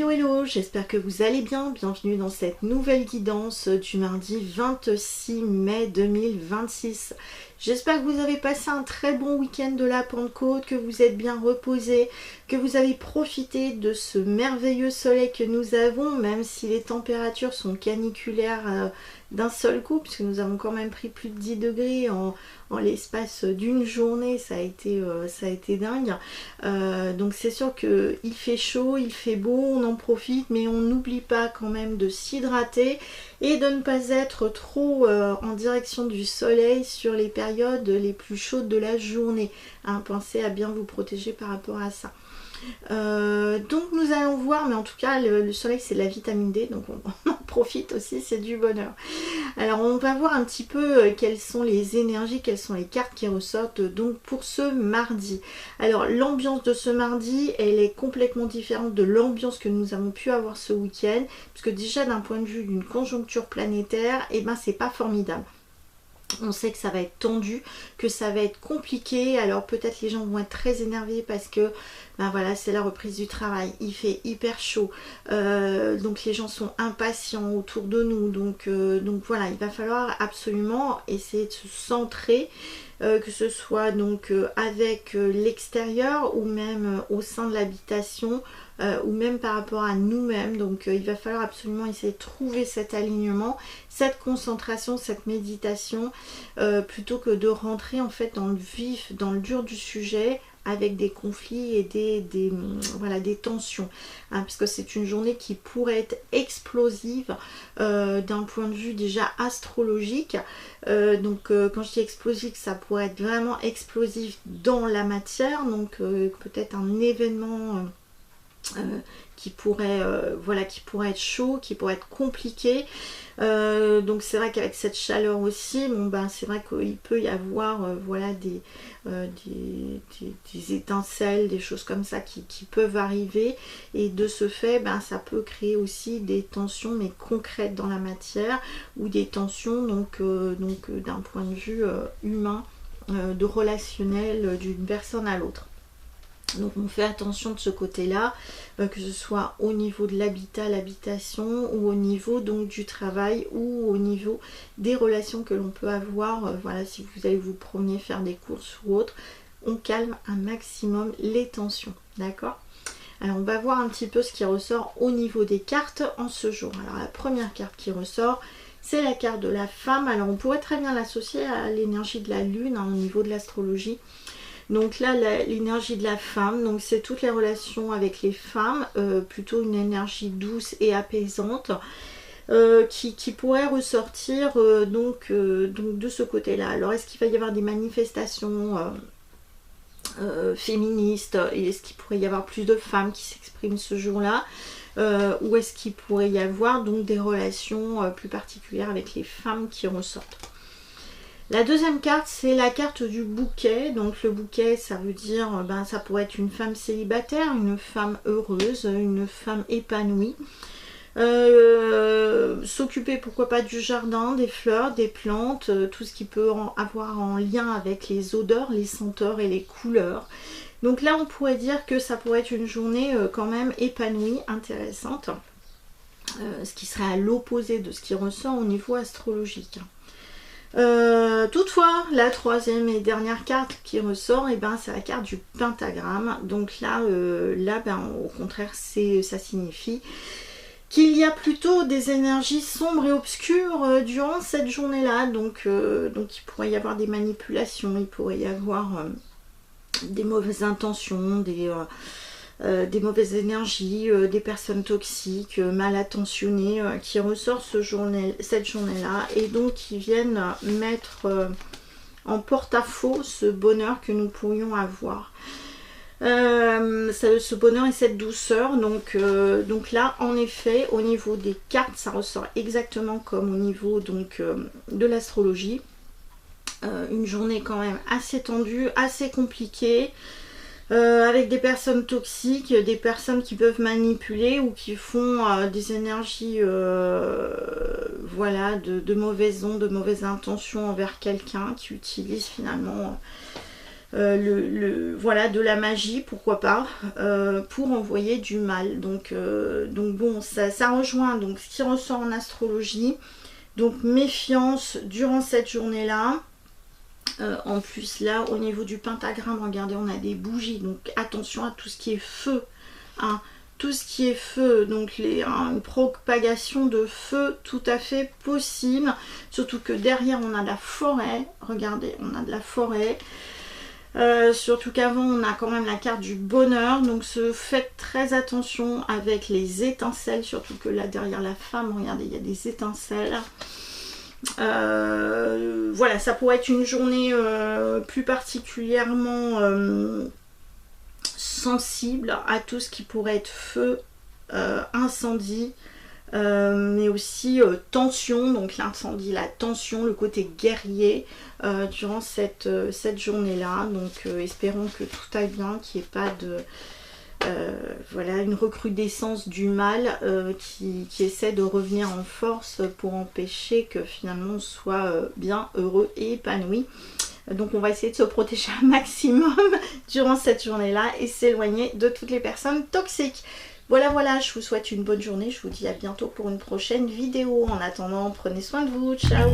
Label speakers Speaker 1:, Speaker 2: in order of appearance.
Speaker 1: Hello hello, j'espère que vous allez bien, bienvenue dans cette nouvelle guidance du mardi 26 mai 2026. J'espère que vous avez passé un très bon week-end de la Pentecôte, que vous êtes bien reposés, que vous avez profité de ce merveilleux soleil que nous avons, même si les températures sont caniculaires d'un seul coup, puisque nous avons quand même pris plus de 10 degrés en l'espace d'une journée, ça a été dingue. Donc c'est sûr qu'il fait chaud, il fait beau, on en profite, mais on n'oublie pas quand même de s'hydrater et de ne pas être trop en direction du soleil sur les périodes les plus chaudes de la journée. Hein, pensez à bien vous protéger par rapport à ça. Donc nous allons voir, mais en tout cas le soleil c'est de la vitamine D, donc on en profite aussi, c'est du bonheur. Alors on va voir un petit peu quelles sont les énergies, quelles sont les cartes qui ressortent donc pour ce mardi. Alors l'ambiance de ce mardi, elle est complètement différente de l'ambiance que nous avons pu avoir ce week-end, puisque déjà d'un point de vue d'une conjoncture planétaire, et ben c'est pas formidable. On sait que ça va être tendu, que ça va être compliqué, alors peut-être les gens vont être très énervés parce que ben voilà, c'est la reprise du travail, il fait hyper chaud, donc les gens sont impatients autour de nous, donc voilà, il va falloir absolument essayer de se centrer, que ce soit donc avec l'extérieur ou même au sein de l'habitation, ou même par rapport à nous-mêmes. Donc il va falloir absolument essayer de trouver cet alignement, cette concentration, cette méditation, plutôt que de rentrer en fait dans le vif, dans le dur du sujet, avec des conflits et des tensions, hein, parce que c'est une journée qui pourrait être explosive d'un point de vue déjà astrologique. Donc quand je dis explosif, ça pourrait être vraiment explosif dans la matière, donc peut-être un événement qui pourrait être chaud, qui pourrait être compliqué. Donc c'est vrai qu'avec cette chaleur aussi, bon ben c'est vrai qu'il peut y avoir des étincelles, des choses comme ça qui peuvent arriver, et de ce fait ben ça peut créer aussi des tensions mais concrètes dans la matière, ou des tensions donc d'un point de vue humain, de relationnel d'une personne à l'autre. Donc on fait attention de ce côté-là, que ce soit au niveau de l'habitat, l'habitation, ou au niveau donc du travail, ou au niveau des relations que l'on peut avoir. Voilà, si vous allez vous promener, faire des courses ou autre, on calme un maximum les tensions, d'accord ? Alors on va voir un petit peu ce qui ressort au niveau des cartes en ce jour. Alors la première carte qui ressort, c'est la carte de la femme. Alors on pourrait très bien l'associer à l'énergie de la lune, hein, au niveau de l'astrologie. Donc là, l'énergie de la femme, donc c'est toutes les relations avec les femmes, plutôt une énergie douce et apaisante, qui pourrait ressortir donc de ce côté-là. Alors est-ce qu'il va y avoir des manifestations féministes, et est-ce qu'il pourrait y avoir plus de femmes qui s'expriment ce jour-là, ou est-ce qu'il pourrait y avoir donc des relations plus particulières avec les femmes qui ressortent? La deuxième carte, c'est la carte du bouquet. Donc le bouquet, ça veut dire, ben, ça pourrait être une femme célibataire, une femme heureuse, une femme épanouie. S'occuper, pourquoi pas, du jardin, des fleurs, des plantes, tout ce qui peut avoir en lien avec les odeurs, les senteurs et les couleurs. Donc là, on pourrait dire que ça pourrait être une journée quand même épanouie, intéressante. Ce qui serait à l'opposé de ce qui ressort au niveau astrologique. Toutefois, la troisième et dernière carte qui ressort, et ben, c'est la carte du pentagramme. Donc là, ben, au contraire, ça signifie qu'il y a plutôt des énergies sombres et obscures durant cette journée-là. Donc il pourrait y avoir des manipulations, il pourrait y avoir des mauvaises intentions, des mauvaises énergies, des personnes toxiques, mal attentionnées, qui ressortent cette journée-là, et donc qui viennent mettre en porte-à-faux ce bonheur que nous pourrions avoir. Ce bonheur et cette douceur. Donc là, en effet, au niveau des cartes, ça ressort exactement comme au niveau donc de l'astrologie. Une journée quand même assez tendue, assez compliquée. Avec des personnes toxiques, des personnes qui peuvent manipuler ou qui font des énergies voilà, de mauvaises ondes, de mauvaises intentions envers quelqu'un, qui utilise finalement voilà, de la magie, pourquoi pas, pour envoyer du mal. Donc bon, ça rejoint donc ce qui ressort en astrologie. Donc méfiance durant cette journée-là. En plus là, au niveau du pentagramme, regardez, on a des bougies. Donc attention à tout ce qui est feu. Hein. Tout ce qui est feu, donc une propagation de feu tout à fait possible. Surtout que derrière, on a la forêt. Regardez, on a de la forêt. Surtout qu'avant on a quand même la carte du bonheur, donc faites très attention avec les étincelles, surtout que là derrière la femme, regardez, il y a des étincelles. Voilà, ça pourrait être une journée plus particulièrement sensible à tout ce qui pourrait être feu, incendie, mais aussi tension, donc l'incendie, la tension, le côté guerrier durant cette journée-là. Donc espérons que tout aille bien, qu'il n'y ait pas de voilà, une recrudescence du mal qui essaie de revenir en force pour empêcher que finalement on soit bien heureux et épanoui. Donc on va essayer de se protéger un maximum durant cette journée-là et s'éloigner de toutes les personnes toxiques. Voilà, je vous souhaite une bonne journée, je vous dis à bientôt pour une prochaine vidéo. En attendant, prenez soin de vous, ciao!